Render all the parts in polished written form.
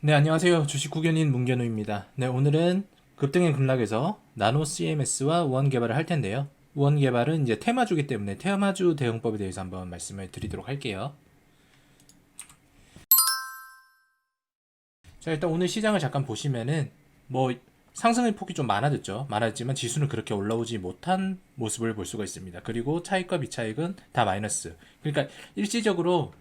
네, 안녕하세요. 주식 구견인 문견우입니다. 네, 오늘은 급등의 급락에서 나노 CMS와 우원 개발을 할 텐데요. 우원 개발은 이제 테마주기 때문에 테마주 대응법에 대해서 한번 말씀을 드리도록 할게요. 자, 일단 오늘 시장을 잠깐 보시면은 뭐 상승의 폭이 좀 많아졌죠. 많았지만 지수는 그렇게 올라오지 못한 모습을 볼 수가 있습니다. 그리고 차익과 비차익은 다 마이너스. 그러니까 일시적으로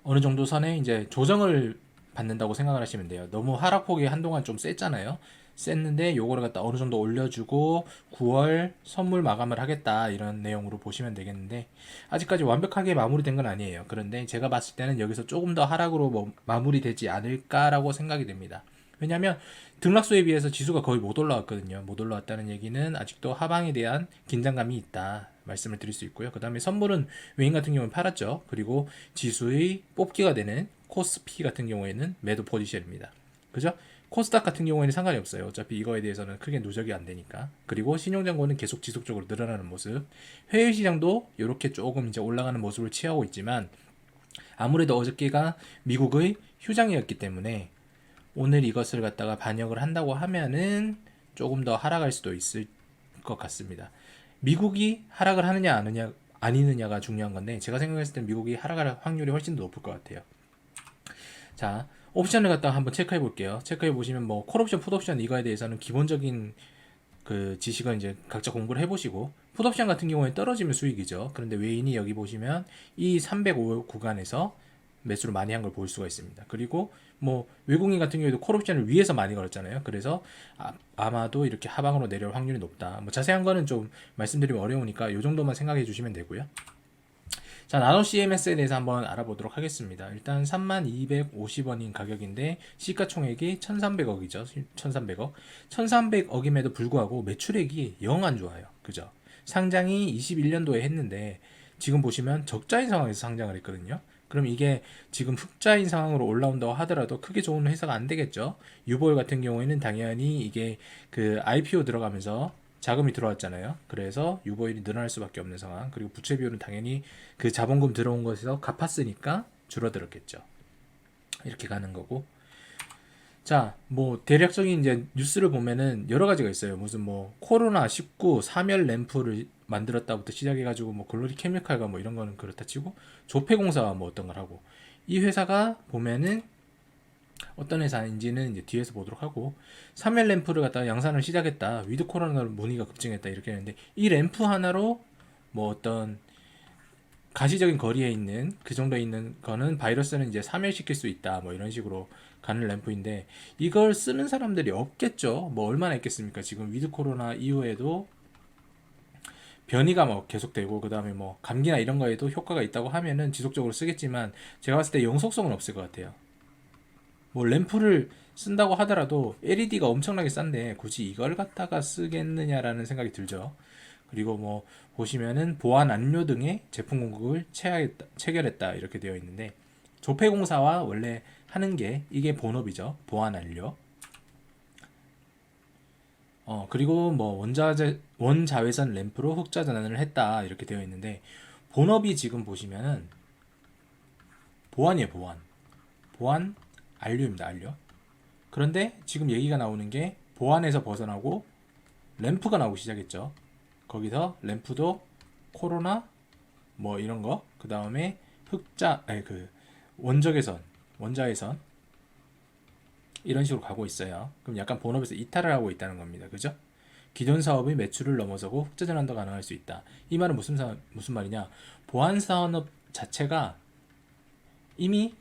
어느 정도 선에 이제 조정을 받는다고 생각을 하시면 돼요. 너무 하락폭이 한동안 좀 셌잖아요. 셌는데 요거를 갖다 어느 정도 올려주고 9월 선물 마감을 하겠다 이런 내용으로 보시면 되겠는데 아직까지 완벽하게 마무리된 건 아니에요. 그런데 제가 봤을 때는 여기서 조금 더 하락으로 뭐 마무리되지 않을까라고 생각이 됩니다. 왜냐하면 등락소에 비해서 지수가 거의 못 올라왔거든요. 못 올라왔다는 얘기는 아직도 하방에 대한 긴장감이 있다 말씀을 드릴 수 있고요. 그 다음에 선물은 외인 같은 경우는 팔았죠. 그리고 지수의 뽑기가 되는 코스피 같은 경우에는 매도 포지션입니다. 그죠? 코스닥 같은 경우에는 상관이 없어요. 어차피 이거에 대해서는 크게 누적이 안 되니까. 그리고 신용잔고는 계속 지속적으로 늘어나는 모습. 해외 시장도 이렇게 조금 이제 올라가는 모습을 취하고 있지만 아무래도 어저께가 미국의 휴장이었기 때문에 오늘 이것을 갖다가 반영을 한다고 하면은 조금 더 하락할 수도 있을 것 같습니다. 미국이 하락을 하느냐 아니느냐가 중요한 건데 제가 생각했을 때 미국이 하락할 확률이 훨씬 더 높을 것 같아요. 자, 옵션을 갖다가 한번 체크해 볼게요. 체크해 보시면 뭐 콜옵션, 풋옵션 이거에 대해서는 기본적인 그 지식은 이제 각자 공부를 해보시고 풋옵션 같은 경우에 떨어지면 수익이죠. 그런데 외인이 여기 보시면 이 305 구간에서 매수를 많이 한 걸 볼 수가 있습니다. 그리고 뭐 외국인 같은 경우에도 콜옵션을 위에서 많이 걸었잖아요. 그래서 아마도 이렇게 하방으로 내려올 확률이 높다. 뭐 자세한 거는 좀 말씀드리면 어려우니까 이 정도만 생각해 주시면 되고요. 자, 나노 CMS에 대해서 한번 알아보도록 하겠습니다. 일단 3250원인 가격인데 시가총액이 1300억이죠. 1300억. 1300억임에도 불구하고 매출액이 영 안 좋아요. 그죠? 상장이 21년도에 했는데 지금 보시면 적자인 상황에서 상장을 했거든요. 그럼 이게 지금 흑자인 상황으로 올라온다고 하더라도 크게 좋은 회사가 안 되겠죠. 유보일 같은 경우에는 당연히 이게 그 IPO 들어가면서 자금이 들어왔잖아요. 그래서 유보율이 늘어날 수밖에 없는 상황. 그리고 부채 비율은 당연히 그 자본금 들어온 것에서 갚았으니까 줄어들었겠죠. 이렇게 가는 거고. 자, 뭐 대략적인 이제 뉴스를 보면은 여러 가지가 있어요. 무슨 뭐 코로나 19 사멸 램프를 만들었다부터 시작해가지고 뭐 글로리 케미칼과 뭐 이런 거는 그렇다 치고 조폐공사와 뭐 어떤 걸 하고 이 회사가 보면은 어떤 회사인지는 이제 뒤에서 보도록 하고 3열 램프를 갖다가 양산을 시작했다. 위드 코로나로 문의가 급증했다. 이렇게 했는데 이 램프 하나로 뭐 어떤 가시적인 거리에 있는 그 정도에 있는 거는 바이러스는 이제 사멸시킬 수 있다. 뭐 이런 식으로 가는 램프인데 이걸 쓰는 사람들이 없겠죠. 뭐 얼마나 있겠습니까? 지금 위드 코로나 이후에도 변이가 뭐 계속되고 그다음에 뭐 감기나 이런 거에도 효과가 있다고 하면은 지속적으로 쓰겠지만 제가 봤을 때 영속성은 없을 것 같아요. 뭐 램프를 쓴다고 하더라도 LED가 엄청나게 싼데 굳이 이걸 갖다가 쓰겠느냐라는 생각이 들죠. 그리고 뭐 보시면은 보안 안료 등의 제품 공급을 체결했다 이렇게 되어 있는데 조폐공사와 원래 하는 게 이게 본업이죠. 보안 안료. 그리고 뭐 원자외선 램프로 흑자 전환을 했다 이렇게 되어 있는데 본업이 지금 보시면은 보안이에요. 보안 안료입니다. 안료. 그런데 지금 얘기가 나오는 게 보안에서 벗어나고 램프가 나오기 시작했죠. 거기서 램프도 코로나 뭐 이런 거, 그 다음에 흑자, 아니 그 원적외선, 원자외선 이런 식으로 가고 있어요. 그럼 약간 본업에서 이탈을 하고 있다는 겁니다. 그죠? 기존 사업의 매출을 넘어서고 흑자 전환도 가능할 수 있다. 이 말은 무슨 말이냐? 보안 산업 자체가 이미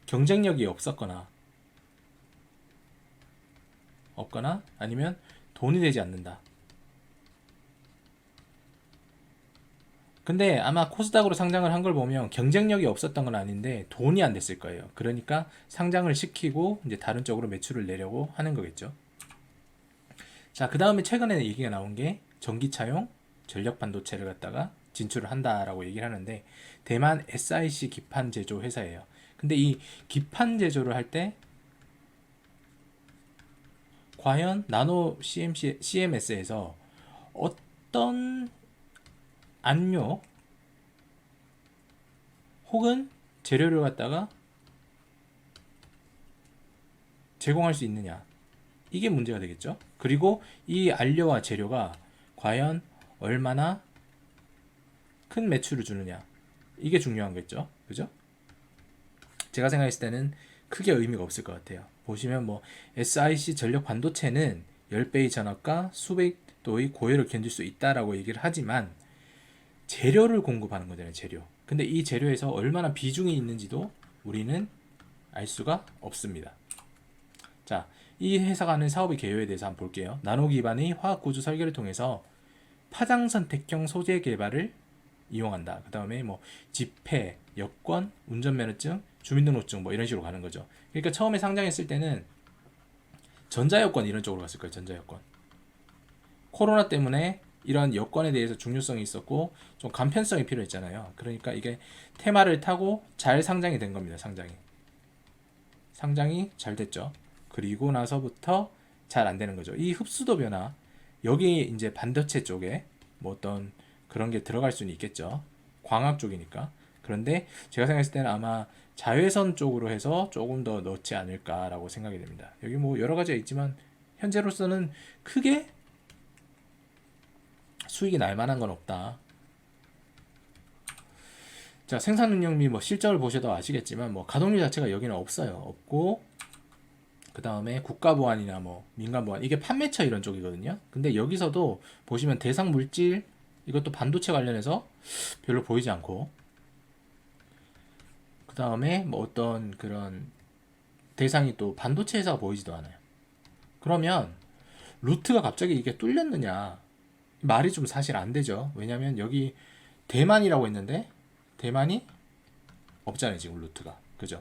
경쟁력이 없거나 아니면 돈이 되지 않는다. 근데 아마 코스닥으로 상장을 한 걸 보면 경쟁력이 없었던 건 아닌데 돈이 안 됐을 거예요. 그러니까 상장을 시키고 이제 다른 쪽으로 매출을 내려고 하는 거겠죠. 자, 그 다음에 최근에 얘기가 나온 게 전기차용 전력 반도체를 갖다가 진출을 한다라고 얘기를 하는데 대만 SIC 기판 제조 회사예요. 근데 이 기판 제조를 할 때 과연 나노 CMS에서 어떤 안료 혹은 재료를 갖다가 제공할 수 있느냐, 이게 문제가 되겠죠. 그리고 이 안료와 재료가 과연 얼마나 큰 매출을 주느냐, 이게 중요한겠죠. 그죠? 제가 생각했을 때는 크게 의미가 없을 것 같아요. 보시면 뭐 SiC 전력 반도체는 10배의 전압과 수백도의 고열을 견딜 수 있다라고 얘기를 하지만 재료를 공급하는 거잖아요. 재료. 근데 이 재료에서 얼마나 비중이 있는지도 우리는 알 수가 없습니다. 자, 이 회사가 하는 사업의 개요에 대해서 한번 볼게요. 나노 기반의 화학 구조 설계를 통해서 파장 선택형 소재 개발을 이용한다. 그 다음에 뭐 집회, 여권, 운전면허증, 주민등록증 뭐 이런 식으로 가는 거죠. 그러니까 처음에 상장했을 때는 전자여권 이런 쪽으로 갔을 거예요. 전자여권. 코로나 때문에 이런 여권에 대해서 중요성이 있었고 좀 간편성이 필요했잖아요. 그러니까 이게 테마를 타고 잘 상장이 된 겁니다. 상장이 잘 됐죠. 그리고 나서부터 잘 안 되는 거죠. 이 흡수도 변화, 여기 이제 반도체 쪽에 뭐 어떤 그런 게 들어갈 수는 있겠죠. 광학 쪽이니까. 그런데 제가 생각했을 때는 아마 자외선 쪽으로 해서 조금 더 넣지 않을까라고 생각이 됩니다. 여기 뭐 여러 가지가 있지만 현재로서는 크게 수익이 날 만한 건 없다. 자, 생산 능력 및 뭐 실적을 보셔도 아시겠지만 뭐 가동률 자체가 여기는 없어요. 없고 그 다음에 국가 보안이나 뭐 민간 보안, 이게 판매처 이런 쪽이거든요. 근데 여기서도 보시면 대상 물질, 이것도 반도체 관련해서 별로 보이지 않고, 그 다음에 뭐 어떤 그런 대상이 또 반도체 회사가 보이지도 않아요. 그러면 루트가 갑자기 이게 뚫렸느냐, 말이 좀 사실 안 되죠. 왜냐면 여기 대만이라고 했는데 대만이 없잖아요, 지금 루트가. 그죠?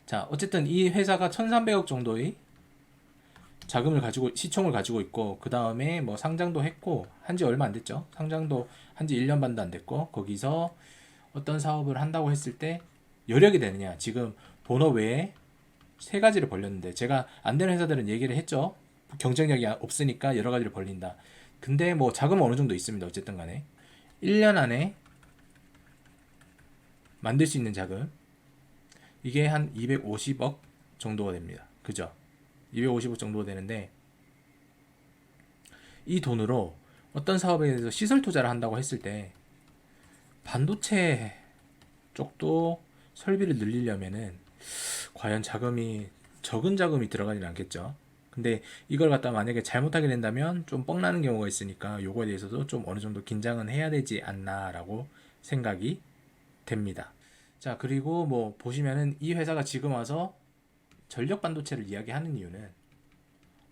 자, 어쨌든 이 회사가 1300억 정도의 자금을 가지고, 시총을 가지고 있고, 그 다음에 뭐 상장도 했고, 한지 얼마 안 됐죠. 상장도 한지 1년 반도 안 됐고, 거기서 어떤 사업을 한다고 했을 때 여력이 되느냐. 지금 본업 외에 세 가지를 벌렸는데, 제가 안 되는 회사들은 얘기를 했죠. 경쟁력이 없으니까 여러 가지를 벌린다. 근데 뭐 자금은 어느 정도 있습니다. 어쨌든 간에 1년 안에 만들 수 있는 자금, 이게 한 250억 정도가 됩니다. 그죠? 250억 정도가 되는데, 이 돈으로 어떤 사업에 대해서 시설 투자를 한다고 했을 때 반도체 쪽도 설비를 늘리려면은 과연 적은 자금이 들어가진 않겠죠. 근데 이걸 갖다 만약에 잘못하게 된다면 좀 뻥나는 경우가 있으니까 요거에 대해서도 좀 어느 정도 긴장은 해야 되지 않나라고 생각이 됩니다. 자, 그리고 뭐 보시면은 이 회사가 지금 와서 전력 반도체를 이야기하는 이유는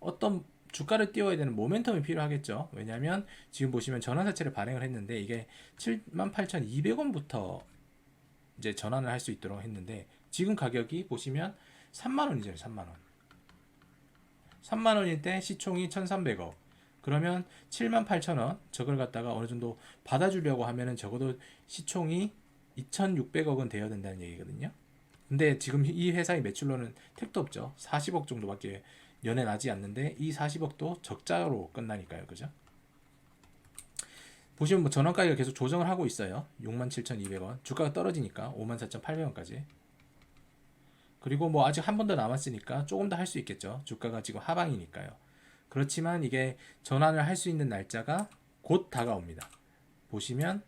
어떤 주가를 띄워야 되는 모멘텀이 필요하겠죠. 왜냐하면 지금 보시면 전환사채를 발행을 했는데 이게 78,200원부터 이제 전환을 할 수 있도록 했는데 지금 가격이 보시면 3만 원이잖아요. 3만 원. 3만 원일 때 시총이 1,300억. 그러면 78,000원 저걸 갖다가 어느 정도 받아주려고 하면은 적어도 시총이 2,600억은 되어야 된다는 얘기거든요. 근데 지금 이 회사의 매출로는 택도 없죠. 40억 정도밖에 연에 나지 않는데 이 40억도 적자로 끝나니까요. 그죠? 보시면 뭐 전환가격을 계속 조정을 하고 있어요. 67,200원. 주가가 떨어지니까 54,800원까지. 그리고 뭐 아직 한 번 더 남았으니까 조금 더 할 수 있겠죠. 주가가 지금 하방이니까요. 그렇지만 이게 전환을 할 수 있는 날짜가 곧 다가옵니다. 보시면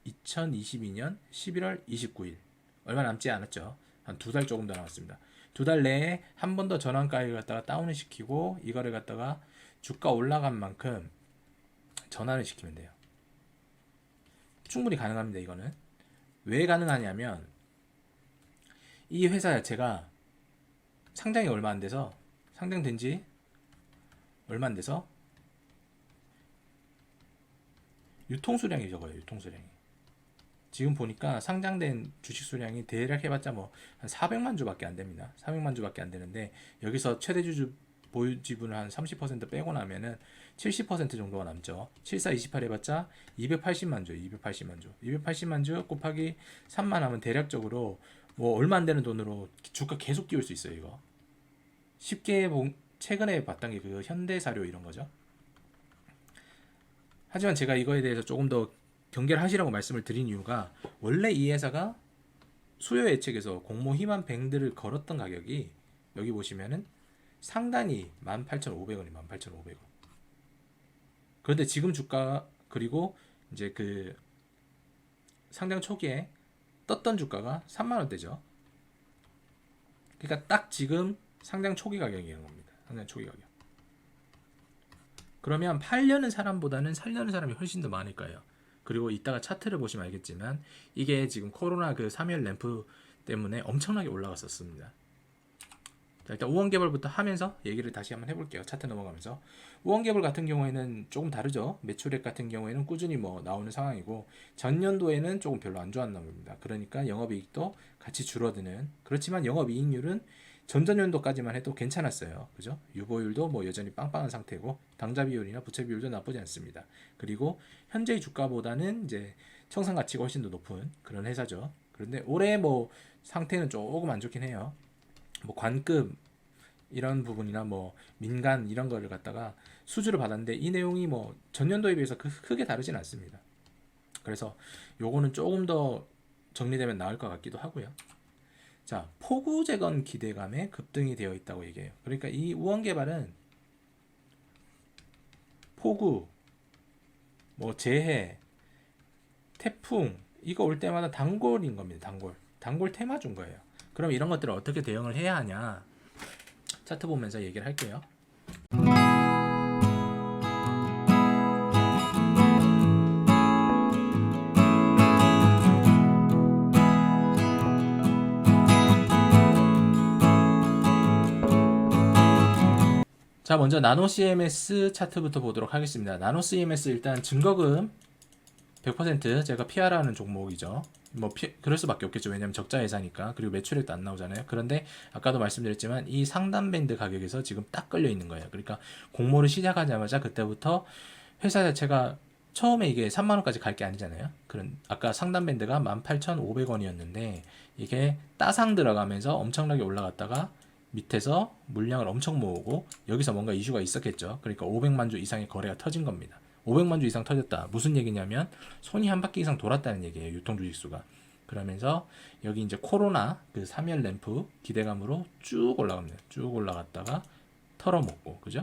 2022년 11월 29일, 얼마 남지 않았죠. 한 2달 조금 더 남았습니다. 2달 내에 한 번 더 전환가액을 갖다가 다운을 시키고 이거를 갖다가 주가 올라간 만큼 전환을 시키면 돼요. 충분히 가능합니다. 이거는 왜 가능하냐면 이 회사 자체가 상장이 얼마 안 돼서, 상장된 지 얼마 안 돼서 유통수량이 적어요. 유통수량이 지금 보니까 상장된 주식 수량이 대략 해봤자 뭐 한 400만 주밖에 안 됩니다. 400만 주밖에 안 되는데 여기서 최대 주주 보유 지분을 한 30% 빼고 나면은 70% 정도가 남죠. 7428 해봤자 280만 주, 280만 주 곱하기 3만 하면 대략적으로 뭐 얼마 안 되는 돈으로 주가 계속 띄울 수 있어요. 이거 쉽게 최근에 봤던 게 그 현대사료 이런 거죠. 하지만 제가 이거에 대해서 조금 더 경계를 하시라고 말씀을 드린 이유가 원래 이 회사가 수요 예측에서 공모 희망 밴드를 걸었던 가격이 여기 보시면은 상단이 18,500원이 18,500원. 그런데 지금 주가 그리고 이제 그 상장 초기에 떴던 주가가 3만 원대죠. 그러니까 딱 지금 상장 초기 가격이라는 겁니다. 상장 초기 가격. 그러면 팔려는 사람보다는 살려는 사람이 훨씬 더 많을 거예요. 그리고 이따가 차트를 보시면 알겠지만 이게 지금 코로나 그 3열 램프 때문에 엄청나게 올라갔었습니다. 자, 일단 우원 개발부터 하면서 얘기를 다시 한번 해볼게요. 차트 넘어가면서 우원 개발 같은 경우에는 조금 다르죠. 매출액 같은 경우에는 꾸준히 뭐 나오는 상황이고 전년도에는 조금 별로 안 좋았나 봅니다. 그러니까 영업이익도 같이 줄어드는. 그렇지만 영업이익률은 전전년도까지만 해도 괜찮았어요. 그죠? 유보율도 뭐 여전히 빵빵한 상태고 당좌 비율이나 부채 비율도 나쁘지 않습니다. 그리고 현재의 주가보다는 이제 청산 가치가 훨씬 더 높은 그런 회사죠. 그런데 올해 뭐 상태는 조금 안 좋긴 해요. 뭐 관급 이런 부분이나 뭐 민간 이런 거를 갖다가 수주를 받았는데 이 내용이 뭐 전년도에 비해서 크게 다르진 않습니다. 그래서 요거는 조금 더 정리되면 나을 것 같기도 하고요. 자, 폭우 재건 기대감에 급등이 되어 있다고 얘기해요. 그러니까 이 우원개발은 폭우, 뭐 재해, 태풍 이거 올 때마다 단골인 겁니다. 단골 테마 준 거예요. 그럼 이런 것들을 어떻게 대응을 해야 하냐? 차트 보면서 얘기를 할게요. 자, 먼저 나노 CMS 차트부터 보도록 하겠습니다. 나노 CMS 일단 증거금 100% 제가 피하라는 종목이죠. 뭐 그럴 수밖에 없겠죠. 왜냐면 적자 회사니까. 그리고 매출액도 안 나오잖아요. 그런데 아까도 말씀드렸지만 이 상단 밴드 가격에서 지금 딱 걸려 있는 거예요. 그러니까 공모를 시작하자마자 그때부터 회사 자체가 처음에 이게 3만 원까지 갈 게 아니잖아요. 그런 아까 상단 밴드가 18,500원이었는데 이게 따상 들어가면서 엄청나게 올라갔다가 밑에서 물량을 엄청 모으고 여기서 뭔가 이슈가 있었겠죠. 그러니까 500만 주 이상의 거래가 터진 겁니다. 500만 주 이상 터졌다. 무슨 얘기냐면 손이 한 바퀴 이상 돌았다는 얘기예요. 유통 주식수가. 그러면서 여기 이제 코로나 그 3열 램프 기대감으로 쭉 올라갑니다. 쭉 올라갔다가 털어먹고, 그죠?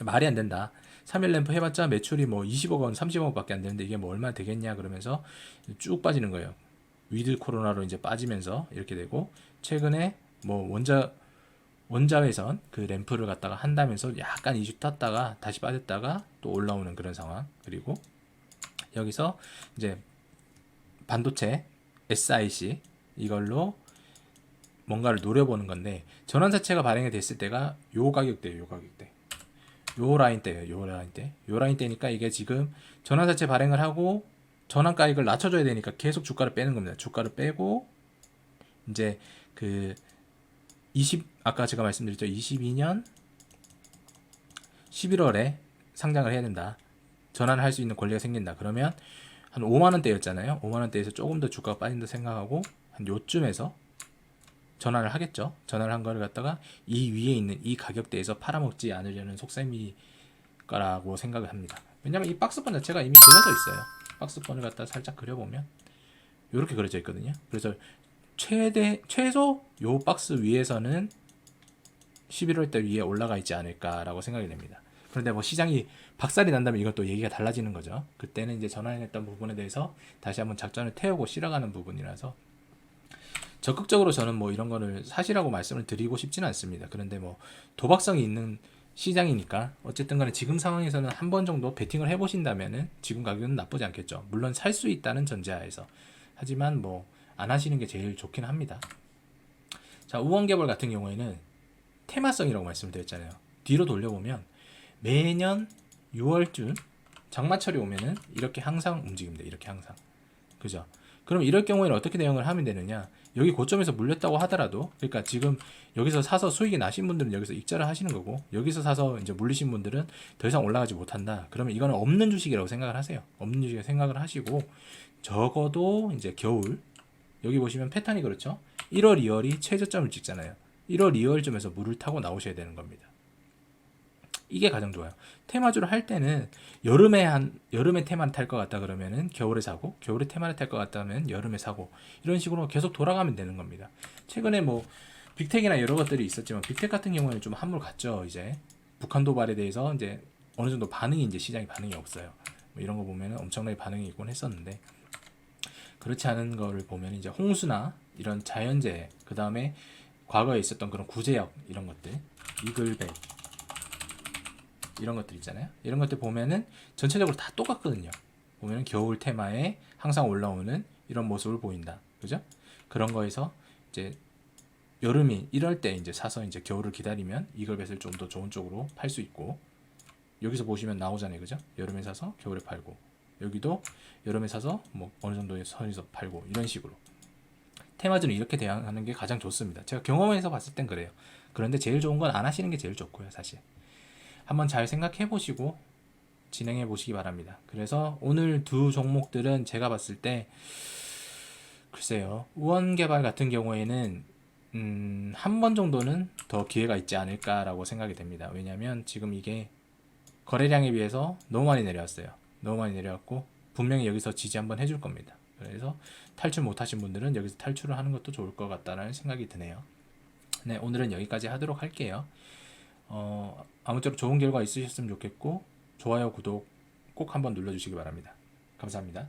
말이 안 된다. 3열 램프 해봤자 매출이 뭐 20억 원, 30억 원밖에 안 되는데 이게 뭐 얼마 되겠냐 그러면서 쭉 빠지는 거예요. 위드 코로나로 이제 빠지면서 이렇게 되고 최근에 뭐 원자외선 그 램프를 갖다가 한다면서 약간 이슈 탔다가 다시 빠졌다가 또 올라오는 그런 상황. 그리고 여기서 이제 반도체 SiC 이걸로 뭔가를 노려보는 건데 전환사채가 발행이 됐을 때가 요 가격대예요. 요 가격대. 요 라인대예요. 요 라인대. 요 라인대니까 이게 지금 전환사채 발행을 하고 전환가액을 낮춰줘야 되니까 계속 주가를 빼는 겁니다. 주가를 빼고 이제 그 아까 제가 말씀드렸죠. 22년 11월에 상장을 해야 된다. 전환을 할 수 있는 권리가 생긴다. 그러면 한 5만 원대였잖아요. 5만 원대에서 조금 더 주가가 빠진다 생각하고 한 요쯤에서 전환을 하겠죠. 전환을 한 거를 갖다가 이 위에 있는 이 가격대에서 팔아먹지 않으려는 속셈이라고 생각을 합니다. 왜냐면 이 박스권 자체가 이미 그려져 있어요. 박스권을 갖다 살짝 그려보면 이렇게 그려져 있거든요. 그래서 최소 요 박스 위에서는 11월달 위에 올라가 있지 않을까라고 생각이 됩니다. 그런데 뭐 시장이 박살이 난다면 이건 또 얘기가 달라지는 거죠. 그때는 이제 전환했던 부분에 대해서 다시 한번 작전을 태우고 실어가는 부분이라서 적극적으로 저는 뭐 이런 거를 사실하고 말씀을 드리고 싶지는 않습니다. 그런데 뭐 도박성이 있는 시장이니까 어쨌든 간에 지금 상황에서는 한 번 정도 베팅을 해보신다면은 지금 가격은 나쁘지 않겠죠. 물론 살 수 있다는 전제하에서. 하지만 뭐 안 하시는 게 제일 좋긴 합니다. 자, 우원개발 같은 경우에는 테마성이라고 말씀드렸잖아요. 뒤로 돌려보면 매년 6월쯤 장마철이 오면은 이렇게 항상 움직입니다. 이렇게 항상. 그죠? 그럼 이럴 경우에는 어떻게 대응을 하면 되느냐? 여기 고점에서 물렸다고 하더라도, 그러니까 지금 여기서 사서 수익이 나신 분들은 여기서 익절을 하시는 거고, 여기서 사서 이제 물리신 분들은 더 이상 올라가지 못한다. 그러면 이거는 없는 주식이라고 생각을 하세요. 없는 주식이라고 생각을 하시고, 적어도 이제 겨울, 여기 보시면 패턴이 그렇죠? 1월, 2월이 최저점을 찍잖아요. 1월, 2월쯤에서 물을 타고 나오셔야 되는 겁니다. 이게 가장 좋아요. 테마주를 할 때는 여름에 테마를 탈 것 같다 그러면은 겨울에 사고, 겨울에 테마를 탈 것 같다면 여름에 사고, 이런 식으로 계속 돌아가면 되는 겁니다. 최근에 뭐 빅텍이나 여러 것들이 있었지만 빅텍 같은 경우에는 좀 한물 갔죠. 이제 북한 도발에 대해서 이제 어느 정도 반응이 이제 시장이 반응이 없어요. 뭐 이런 거 보면은 엄청나게 반응이 있곤 했었는데, 그렇지 않은 거를 보면 이제 홍수나 이런 자연재해, 그 다음에 과거에 있었던 그런 구제역 이런 것들, 이글벳 이런 것들 있잖아요. 이런 것들 보면은 전체적으로 다 똑같거든요. 보면 겨울 테마에 항상 올라오는 이런 모습을 보인다. 그죠? 그런 거에서 이제 여름이 이럴 때 이제 사서 이제 겨울을 기다리면 이글벳을 좀 더 좋은 쪽으로 팔 수 있고, 여기서 보시면 나오잖아요. 그죠? 여름에 사서 겨울에 팔고, 여기도 여름에 사서 뭐 어느 정도의 선에서 팔고, 이런 식으로 테마주는 이렇게 대응하는 게 가장 좋습니다. 제가 경험해서 봤을 땐 그래요. 그런데 제일 좋은 건 안 하시는 게 제일 좋고요. 사실 한번 잘 생각해 보시고 진행해 보시기 바랍니다. 그래서 오늘 두 종목들은 제가 봤을 때 글쎄요, 우원개발 같은 경우에는 한 번 정도는 더 기회가 있지 않을까라고 생각이 됩니다. 왜냐하면 지금 이게 거래량에 비해서 너무 많이 내려왔어요. 너무 많이 내려왔고 분명히 여기서 지지 한번 해줄 겁니다. 그래서 탈출 못하신 분들은 여기서 탈출을 하는 것도 좋을 것 같다는 생각이 드네요. 네, 오늘은 여기까지 하도록 할게요. 아무쪼록 좋은 결과 있으셨으면 좋겠고, 좋아요, 구독 꼭 한번 눌러주시기 바랍니다. 감사합니다.